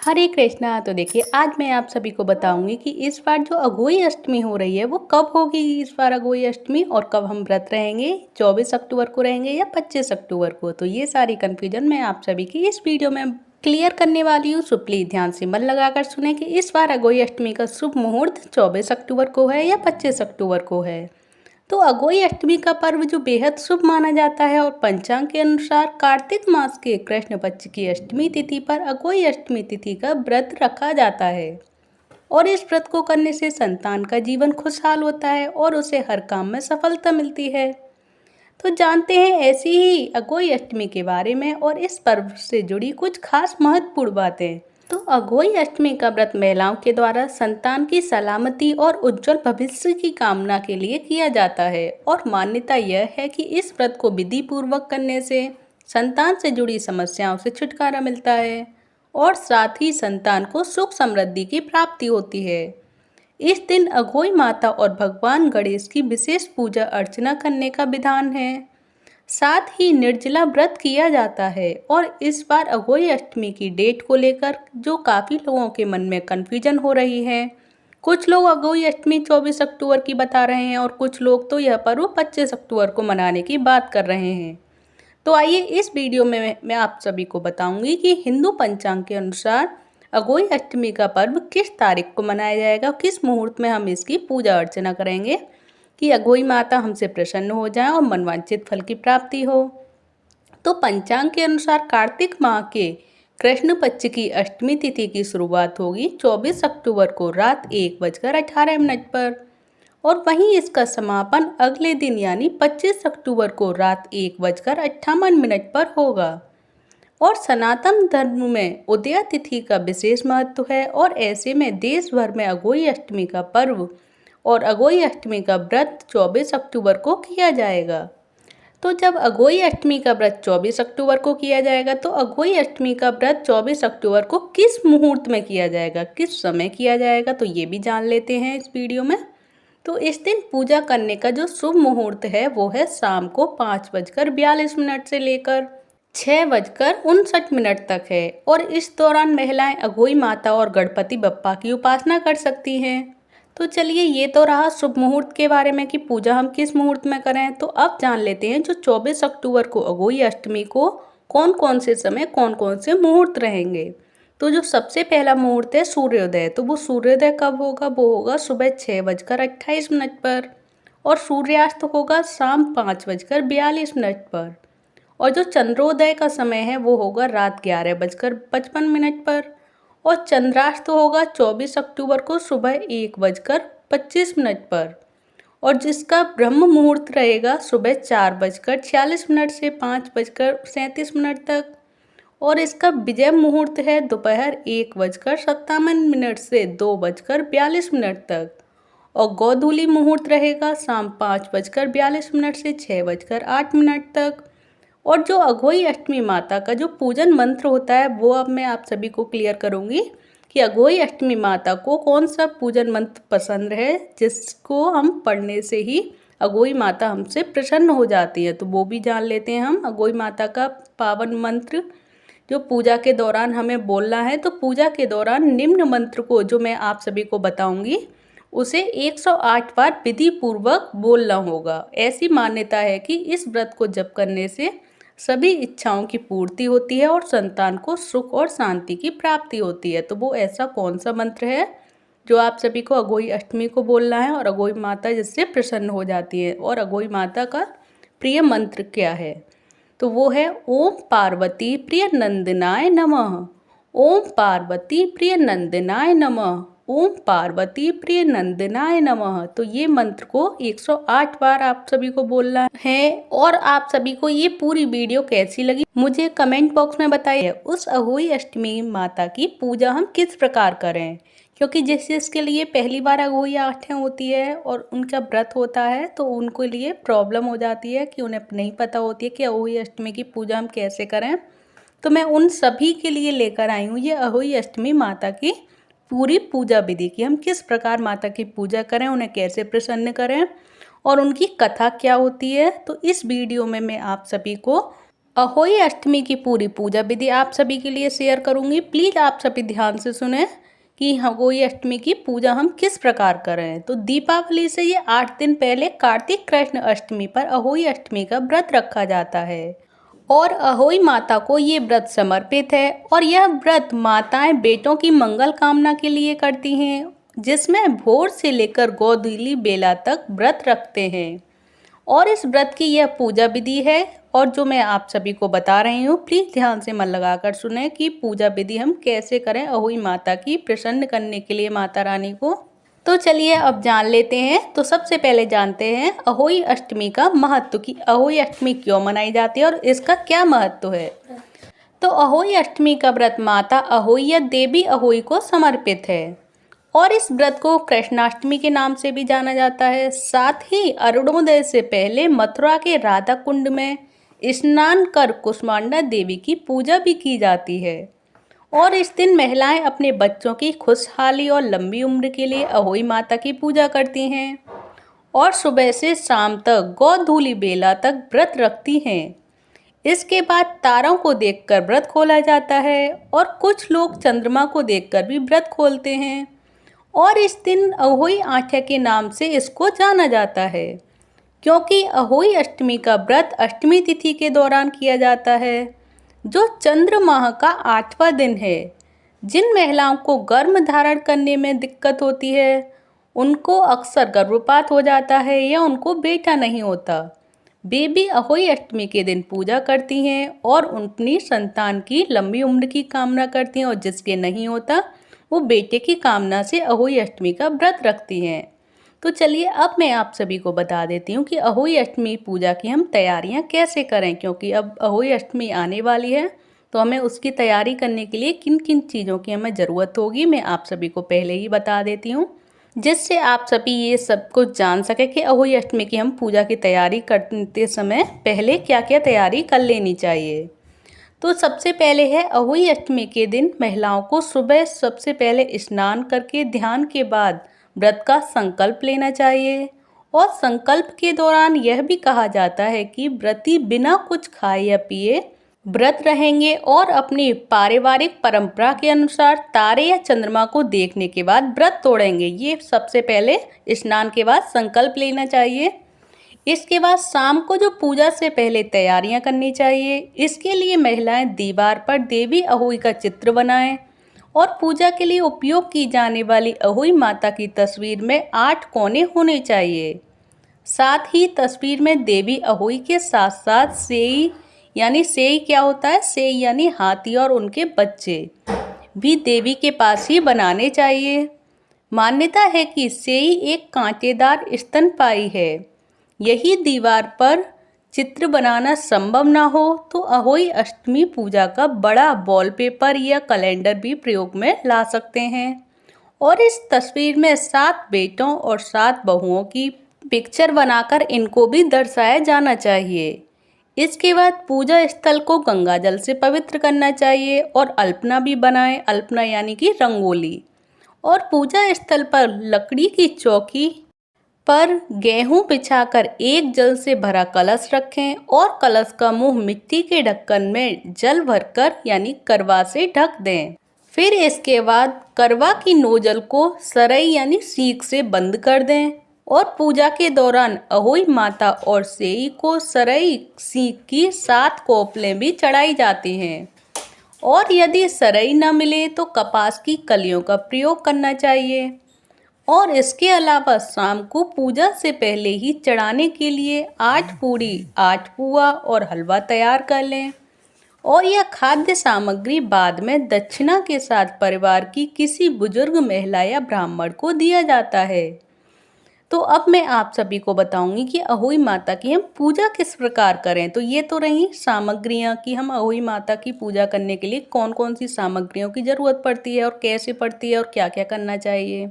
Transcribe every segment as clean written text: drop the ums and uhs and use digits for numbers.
हरे कृष्णा। तो देखिए, आज मैं आप सभी को बताऊंगी कि इस बार जो अघोई अष्टमी हो रही है वो कब होगी। इस बार अघोई अष्टमी और कब हम व्रत रहेंगे, 24 अक्टूबर को रहेंगे या 25 अक्टूबर को। तो ये सारी कंफ्यूजन मैं आप सभी की इस वीडियो में क्लियर करने वाली हूँ। सो प्लीज ध्यान से मन लगाकर सुने कि इस बार अघोई अष्टमी का शुभ मुहूर्त 24 अक्टूबर को है या 25 अक्टूबर को है। तो अघोई अष्टमी का पर्व जो बेहद शुभ माना जाता है और पंचांग के अनुसार कार्तिक मास के कृष्ण पक्ष की अष्टमी तिथि पर अघोई अष्टमी तिथि का व्रत रखा जाता है और इस व्रत को करने से संतान का जीवन खुशहाल होता है और उसे हर काम में सफलता मिलती है। तो जानते हैं ऐसी ही अघोई अष्टमी के बारे में और इस पर्व से जुड़ी कुछ खास महत्वपूर्ण बातें। तो अघोई अष्टमी का व्रत महिलाओं के द्वारा संतान की सलामती और उज्जवल भविष्य की कामना के लिए किया जाता है और मान्यता यह है कि इस व्रत को विधि पूर्वक करने से संतान से जुड़ी समस्याओं से छुटकारा मिलता है और साथ ही संतान को सुख समृद्धि की प्राप्ति होती है। इस दिन अघोई माता और भगवान गणेश की विशेष पूजा अर्चना करने का विधान है। साथ ही निर्जला व्रत किया जाता है और इस बार अघोई अष्टमी की डेट को लेकर जो काफ़ी लोगों के मन में कन्फ्यूजन हो रही है। कुछ लोग अघोई अष्टमी 24 अक्टूबर की बता रहे हैं और कुछ लोग तो यह पर्व 25 अक्टूबर को मनाने की बात कर रहे हैं। तो आइए इस वीडियो में मैं आप सभी को बताऊंगी कि हिंदू पंचांग के अनुसार अघोई अष्टमी का पर्व किस तारीख को मनाया जाएगा, किस मुहूर्त में हम इसकी पूजा अर्चना करेंगे कि अघोई माता हमसे प्रसन्न हो जाए और मनवांछित फल की प्राप्ति हो। तो पंचांग के अनुसार कार्तिक माह के कृष्ण पक्ष की अष्टमी तिथि की शुरुआत होगी 24 अक्टूबर को रात 1:18 पर और वहीं इसका समापन अगले दिन यानी 25 अक्टूबर को रात 1:58 पर होगा। और सनातन धर्म में उदया तिथि का विशेष महत्व है और ऐसे में देश भर में अघोई अष्टमी का पर्व और अघोई अष्टमी का व्रत 24 अक्टूबर को किया जाएगा। तो जब अघोई अष्टमी का व्रत 24 अक्टूबर को किया जाएगा तो अघोई अष्टमी का व्रत 24 अक्टूबर को किस मुहूर्त में किया जाएगा, किस समय किया जाएगा, तो ये भी जान लेते हैं इस वीडियो में। तो इस दिन पूजा करने का जो शुभ मुहूर्त है वो है शाम को 5:42 से लेकर 6:59 तक है और इस दौरान महिलाएं अघोई माता और गणपति बप्पा की उपासना कर सकती हैं। तो चलिए, ये तो रहा शुभ मुहूर्त के बारे में कि पूजा हम किस मुहूर्त में करें। तो अब जान लेते हैं जो 24 अक्टूबर को अघोई अष्टमी को कौन कौन से समय कौन कौन से मुहूर्त रहेंगे। तो जो सबसे पहला मुहूर्त है सूर्योदय, तो वो सूर्योदय कब होगा, वो होगा सुबह 6:28 पर और सूर्यास्त होगा शाम 5:42 पर। और जो चंद्रोदय का समय है वो होगा रात 11:55 पर और चंद्रास्त होगा 24 अक्टूबर को सुबह 1:25 पर और जिसका ब्रह्म मुहूर्त रहेगा सुबह 4:46 से 5:37 तक और इसका विजय मुहूर्त है दोपहर 1:57 से 2:42 तक और गोधूली मुहूर्त रहेगा शाम 5:42 से 6:08 तक। और जो अघोई अष्टमी माता का जो पूजन मंत्र होता है वो अब मैं आप सभी को क्लियर करूंगी कि अघोई अष्टमी माता को कौन सा पूजन मंत्र पसंद है जिसको हम पढ़ने से ही अघोई माता हमसे प्रसन्न हो जाती है। तो वो भी जान लेते हैं हम अघोई माता का पावन मंत्र जो पूजा के दौरान हमें बोलना है। तो पूजा के दौरान निम्न मंत्र को जो मैं आप सभी को बताऊंगी उसे 108 बार विधि पूर्वक बोलना होगा। ऐसी मान्यता है कि इस व्रत को जप करने से सभी इच्छाओं की पूर्ति होती है और संतान को सुख और शांति की प्राप्ति होती है। तो वो ऐसा कौन सा मंत्र है जो आप सभी को अघोई अष्टमी को बोलना है और अघोई माता जिससे प्रसन्न हो जाती है और अघोई माता का प्रिय मंत्र क्या है। तो वो है ओम पार्वती प्रिय नंदनाय नमः, ओम पार्वती प्रिय नंदनाय नमः, ओम पार्वती प्रिय नंदनाय नमः। तो ये मंत्र को 108 बार आप सभी को बोलना है। और आप सभी को ये पूरी वीडियो कैसी लगी मुझे कमेंट बॉक्स में बताइए। उस अघोई अष्टमी माता की पूजा हम किस प्रकार करें, क्योंकि जिसके लिए पहली बार अघोई आठें होती है और उनका व्रत होता है तो उनको लिए प्रॉब्लम हो जाती है कि उन्हें नहीं पता होती है कि अघोई अष्टमी की पूजा हम कैसे करें। तो मैं उन सभी के लिए लेकर आई हूँ ये अघोई अष्टमी माता की पूरी पूजा विधि की हम किस प्रकार माता की पूजा करें, उन्हें कैसे प्रसन्न करें और उनकी कथा क्या होती है। तो इस वीडियो में मैं आप सभी को अहोई अष्टमी की पूरी पूजा विधि आप सभी के लिए शेयर करूंगी। प्लीज़ आप सभी ध्यान से सुने कि अहोई अष्टमी की पूजा हम किस प्रकार करें। तो दीपावली से ये 8 दिन पहले कार्तिक कृष्ण अष्टमी पर अहोई अष्टमी का व्रत रखा जाता है और अहोई माता को ये व्रत समर्पित है। और यह व्रत माताएं बेटों की मंगल कामना के लिए करती हैं, जिसमें भोर से लेकर गोधूली बेला तक व्रत रखते हैं। और इस व्रत की यह पूजा विधि है और जो मैं आप सभी को बता रही हूँ, प्लीज़ ध्यान से मन लगाकर सुने कि पूजा विधि हम कैसे करें अहोई माता की प्रसन्न करने के लिए माता रानी को। तो चलिए अब जान लेते हैं। तो सबसे पहले जानते हैं अहोई अष्टमी का महत्व कि अहोई अष्टमी क्यों मनाई जाती है और इसका क्या महत्व है। तो अहोई अष्टमी का व्रत माता अहोई या देवी अहोई को समर्पित है और इस व्रत को कृष्णाष्टमी के नाम से भी जाना जाता है। साथ ही अरुणोदय से पहले मथुरा के राधा कुंड में स्नान कर कुष्मांडा देवी की पूजा भी की जाती है और इस दिन महिलाएं अपने बच्चों की खुशहाली और लंबी उम्र के लिए अहोई माता की पूजा करती हैं और सुबह से शाम तक गोधूली बेला तक व्रत रखती हैं। इसके बाद तारों को देखकर व्रत खोला जाता है और कुछ लोग चंद्रमा को देखकर भी व्रत खोलते हैं और इस दिन अहोई आठ्या के नाम से इसको जाना जाता है, क्योंकि अहोई अष्टमी का व्रत अष्टमी तिथि के दौरान किया जाता है, जो चंद्र माह का 8वां दिन है। जिन महिलाओं को गर्भ धारण करने में दिक्कत होती है, उनको अक्सर गर्भपात हो जाता है या उनको बेटा नहीं होता, वे भी अहोई अष्टमी के दिन पूजा करती हैं और अपनी संतान की लंबी उम्र की कामना करती हैं और जिसके नहीं होता वो बेटे की कामना से अहोई अष्टमी का व्रत रखती हैं। तो चलिए अब मैं आप सभी को बता देती हूँ कि अहोई अष्टमी पूजा की हम तैयारियाँ कैसे करें, क्योंकि अब अहोई अष्टमी आने वाली है तो हमें उसकी तैयारी करने के लिए किन किन चीज़ों की हमें ज़रूरत होगी मैं आप सभी को पहले ही बता देती हूँ, जिससे आप सभी ये सब कुछ जान सके कि अहोई अष्टमी की हम पूजा की तैयारी करते समय पहले क्या क्या तैयारी कर लेनी चाहिए। तो सबसे पहले है अहोई अष्टमी के दिन महिलाओं को सुबह सबसे पहले स्नान करके ध्यान के बाद व्रत का संकल्प लेना चाहिए और संकल्प के दौरान यह भी कहा जाता है कि व्रती बिना कुछ खाए या पिए व्रत रहेंगे और अपनी पारिवारिक परंपरा के अनुसार तारे या चंद्रमा को देखने के बाद व्रत तोड़ेंगे। ये सबसे पहले स्नान के बाद संकल्प लेना चाहिए। इसके बाद शाम को जो पूजा से पहले तैयारियां करनी चाहिए, इसके लिए महिलाएं दीवार पर देवी अहोई का चित्र बनाएं और पूजा के लिए उपयोग की जाने वाली अहोई माता की तस्वीर में 8 कोने होने चाहिए। साथ ही तस्वीर में देवी अहोई के साथ साथ सेई यानी सेई क्या होता है, सेई यानी हाथी और उनके बच्चे भी देवी के पास ही बनाने चाहिए। मान्यता है कि सेई एक कांटेदार स्तनपायी है। यही दीवार पर चित्र बनाना संभव ना हो तो अहोई अष्टमी पूजा का बड़ा वॉलपेपर या कैलेंडर भी प्रयोग में ला सकते हैं और इस तस्वीर में 7 बेटों और 7 बहुओं की पिक्चर बनाकर इनको भी दर्शाया जाना चाहिए। इसके बाद पूजा स्थल को गंगा जल से पवित्र करना चाहिए और अल्पना भी बनाएं, अल्पना यानी कि रंगोली, और पूजा स्थल पर लकड़ी की चौकी पर गेहूं बिछाकर एक जल से भरा कलश रखें और कलश का मुंह मिट्टी के ढक्कन में जल भरकर यानी करवा से ढक दें। फिर इसके बाद करवा की नोजल को सरई यानी सीख से बंद कर दें और पूजा के दौरान अहोई माता और सेई को सरई सीख की 7 कोपलें भी चढ़ाई जाती हैं और यदि सरई न मिले तो कपास की कलियों का प्रयोग करना चाहिए। और इसके अलावा शाम को पूजा से पहले ही चढ़ाने के लिए 8 पूड़ी, 8 पुआ और हलवा तैयार कर लें और यह खाद्य सामग्री बाद में दक्षिणा के साथ परिवार की किसी बुजुर्ग महिला या ब्राह्मण को दिया जाता है। तो अब मैं आप सभी को बताऊंगी कि अहोई माता की हम पूजा किस प्रकार करें। तो ये तो रही सामग्रियाँ कि हम अहोई माता की पूजा करने के लिए कौन कौन सी सामग्रियों की ज़रूरत पड़ती है और कैसे पड़ती है और क्या क्या करना चाहिए।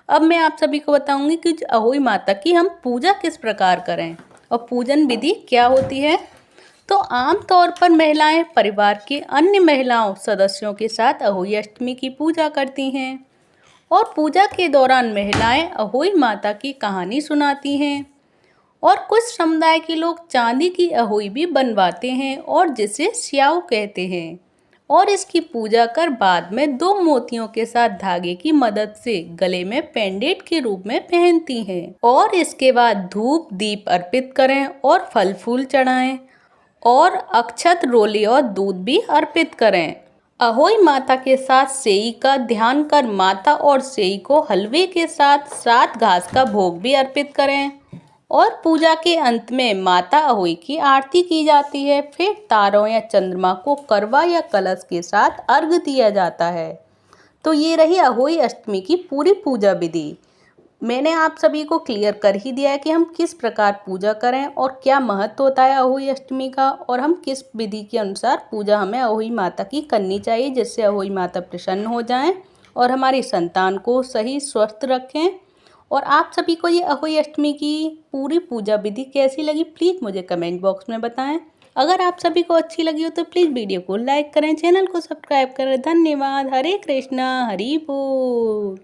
अब मैं आप सभी को बताऊंगी कि अहोई माता की हम पूजा किस प्रकार करें और पूजन विधि क्या होती है। तो आमतौर पर महिलाएं परिवार के अन्य महिलाओं सदस्यों के साथ अहोई अष्टमी की पूजा करती हैं और पूजा के दौरान महिलाएं अहोई माता की कहानी सुनाती हैं और कुछ समुदाय के लोग चांदी की अहोई भी बनवाते हैं और जिसे स्याऊ कहते हैं और इसकी पूजा कर बाद में 2 मोतियों के साथ धागे की मदद से गले में पेंडेंट के रूप में पहनती हैं और इसके बाद धूप दीप अर्पित करें और फल फूल चढ़ाएं और अक्षत रोली और दूध भी अर्पित करें। अहोई माता के साथ सेई का ध्यान कर माता और सेई को हलवे के साथ 7 घास का भोग भी अर्पित करें और पूजा के अंत में माता अहोई की आरती की जाती है। फिर तारों या चंद्रमा को करवा या कलश के साथ अर्घ दिया जाता है। तो ये रही अहोई अष्टमी की पूरी पूजा विधि। मैंने आप सभी को क्लियर कर ही दिया है कि हम किस प्रकार पूजा करें और क्या महत्व होता है अहोई अष्टमी का और हम किस विधि के अनुसार पूजा हमें अहोई माता की करनी चाहिए जिससे अहोई माता प्रसन्न हो जाएं और हमारी संतान को सही स्वस्थ रखें। और आप सभी को ये अहोई अष्टमी की पूरी पूजा विधि कैसी लगी प्लीज़ मुझे कमेंट बॉक्स में बताएं। अगर आप सभी को अच्छी लगी हो तो प्लीज़ वीडियो को लाइक करें, चैनल को सब्सक्राइब करें। धन्यवाद। हरे कृष्णा, हरि बोल।